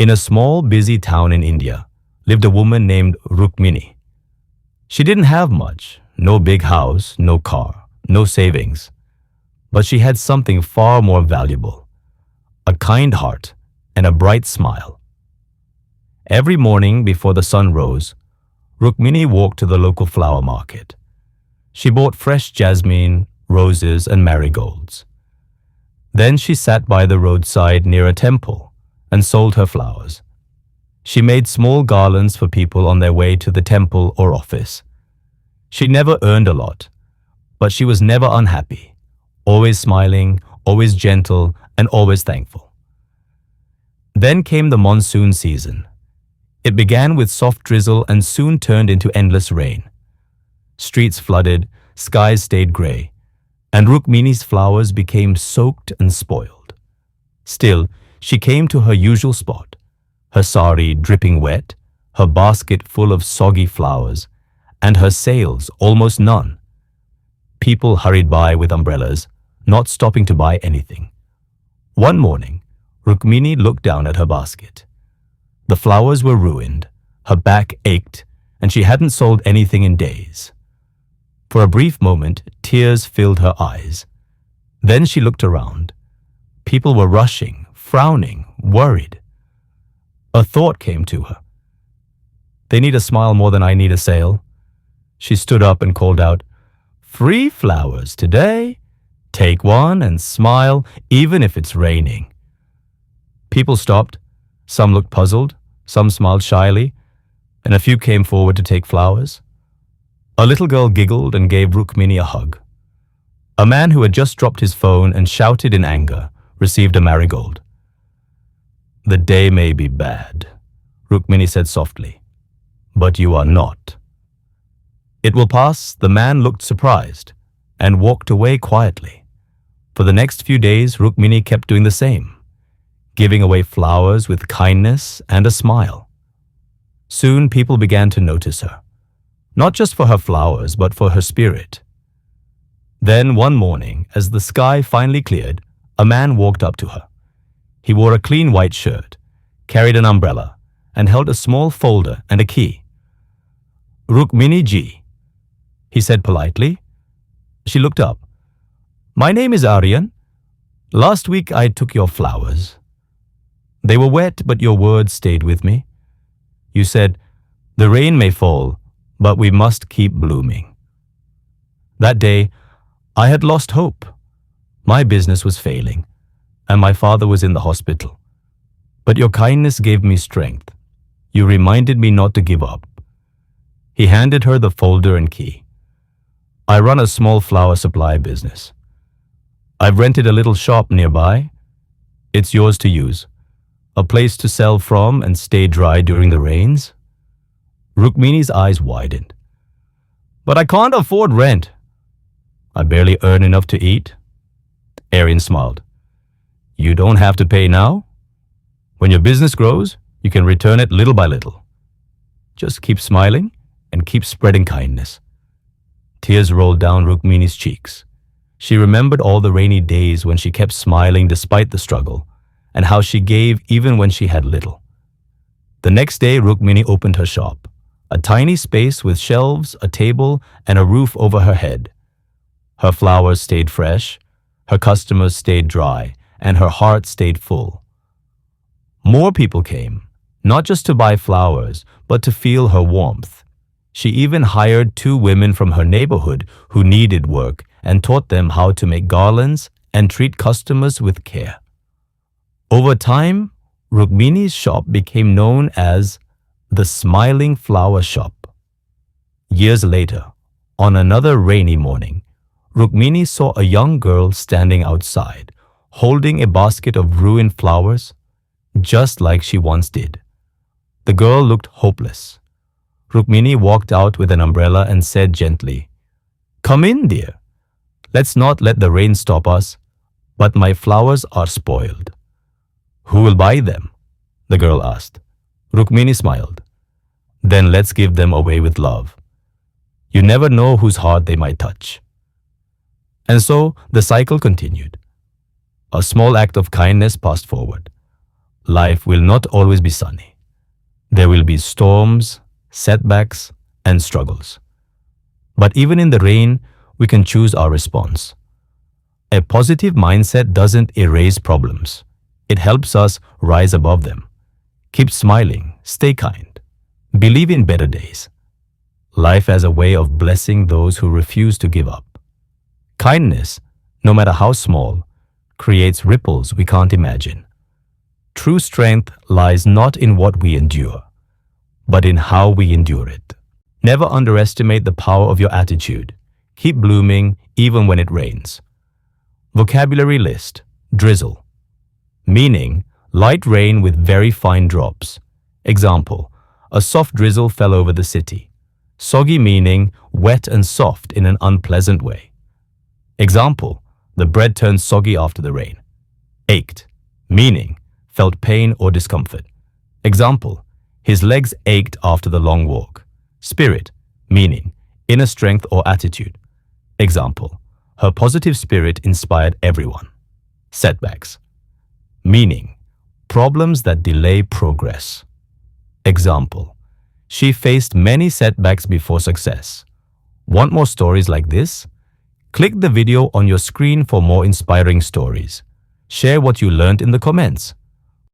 In a small, busy town in India lived a woman named Rukmini. She didn't have much, no big house, no car, no savings. But she had something far more valuable, a kind heart and a bright smile. Every morning before the sun rose, Rukmini walked to the local flower market. She bought fresh jasmine, roses, and marigolds. Then she sat by the roadside near a temple and sold her flowers. She made small garlands for people on their way to the temple or office. She never earned a lot, but she was never unhappy, always smiling, always gentle, and always thankful. Then came the monsoon season. It began with soft drizzle and soon turned into endless rain. Streets flooded, skies stayed gray, and Rukmini's flowers became soaked and spoiled. Still, she came to her usual spot, her sari dripping wet, her basket full of soggy flowers, and her sales almost none. People hurried by with umbrellas, not stopping to buy anything. One morning, Rukmini looked down at her basket. The flowers were ruined, her back ached, and she hadn't sold anything in days. For a brief moment, tears filled her eyes. Then she looked around. People were rushing, frowning, worried. A thought came to her. They need a smile more than I need a sale. She stood up and called out, "Free flowers today. Take one and smile, even if it's raining." People stopped. Some looked puzzled, some smiled shyly, and a few came forward to take flowers. A little girl giggled and gave Rukmini a hug. A man who had just dropped his phone and shouted in anger received a marigold. "The day may be bad," Rukmini said softly, "but you are not." "It will pass." The man looked surprised and walked away quietly. For the next few days, Rukmini kept doing the same, giving away flowers with kindness and a smile. Soon people began to notice her, not just for her flowers, but for her spirit. Then one morning, as the sky finally cleared, a man walked up to her. He wore a clean white shirt, carried an umbrella, and held a small folder and a key. "Rukmini ji," he said politely. She looked up. "My name is Aryan. Last week I took your flowers. They were wet, but your words stayed with me. You said, 'The rain may fall, but we must keep blooming.' That day, I had lost hope. My business was failing, and my father was in the hospital. But your kindness gave me strength. You reminded me not to give up." He handed her the folder and key. "I run a small flower supply business. I've rented a little shop nearby. It's yours to use. A place to sell from and stay dry during the rains." Rukmini's eyes widened. "But I can't afford rent." "I barely earn enough to eat." Aryan smiled. "You don't have to pay now. When your business grows, you can return it little by little. Just keep smiling and keep spreading kindness." Tears rolled down Rukmini's cheeks. She remembered all the rainy days when she kept smiling despite the struggle, and how she gave even when she had little. The next day, Rukmini opened her shop, a tiny space with shelves, a table, and a roof over her head. Her flowers stayed fresh, her customers stayed dry, and her heart stayed full. More people came, not just to buy flowers, but to feel her warmth. She even hired 2 women from her neighborhood who needed work and taught them how to make garlands and treat customers with care. Over time, Rukmini's shop became known as the Smiling Flower Shop. Years later, on another rainy morning, Rukmini saw a young girl standing outside, holding a basket of ruined flowers, just like she once did. The girl looked hopeless. Rukmini walked out with an umbrella and said gently, "Come in, dear. Let's not let the rain stop us, but my flowers are spoiled." "Who will buy them?" the girl asked. Rukmini smiled. "Then let's give them away with love. You never know whose heart they might touch." And so the cycle continued. A small act of kindness passed forward. life will not always be sunny. There will be storms, setbacks, and struggles. But even in the rain, we can choose our response. A positive mindset doesn't erase problems. It helps us rise above them. Keep smiling, stay kind, believe in better days. Life has a way of blessing those who refuse to give up. Kindness, no matter how small, creates ripples we can't imagine. True strength lies not in what we endure, but in how we endure it. Never underestimate the power of your attitude. Keep blooming even when it rains. Vocabulary list: drizzle. Meaning, light rain with very fine drops. Example, a soft drizzle fell over the city. Soggy meaning, wet and soft in an unpleasant way. Example, the bread turned soggy after the rain. Ached, meaning, felt pain or discomfort. Example, his legs ached after the long walk. Spirit, meaning, inner strength or attitude. Example, her positive spirit inspired everyone. Setbacks, meaning, problems that delay progress. Example, she faced many setbacks before success. Want more stories like this? Click the video on your screen for more inspiring stories. Share what you learned in the comments.